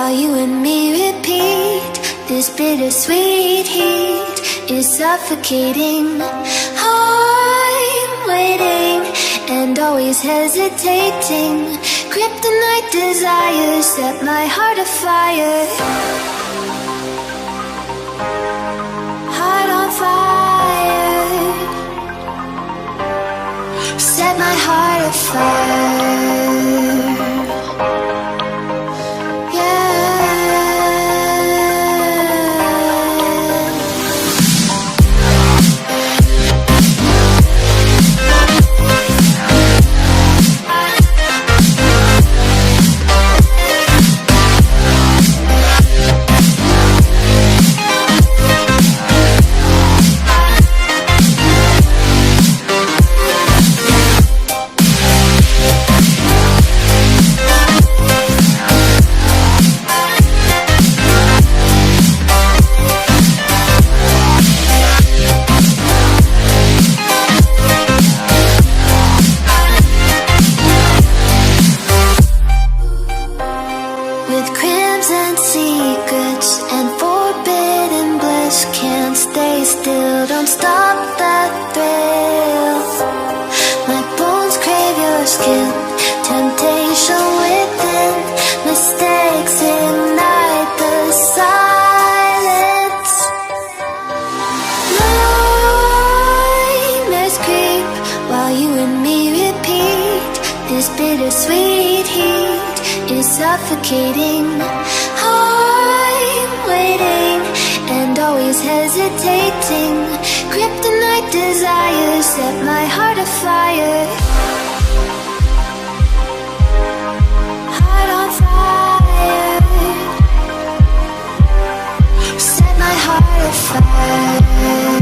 while you and me repeat. This bittersweet heat is suffocating. I'm waiting and always hesitating. Kryptonite desires set my heart afire. Heart on fire. Set my heart afire. Suffocating. I'm waiting and always hesitating. Kryptonite desires set my heart afire. Heart on fire. Set my heart afire.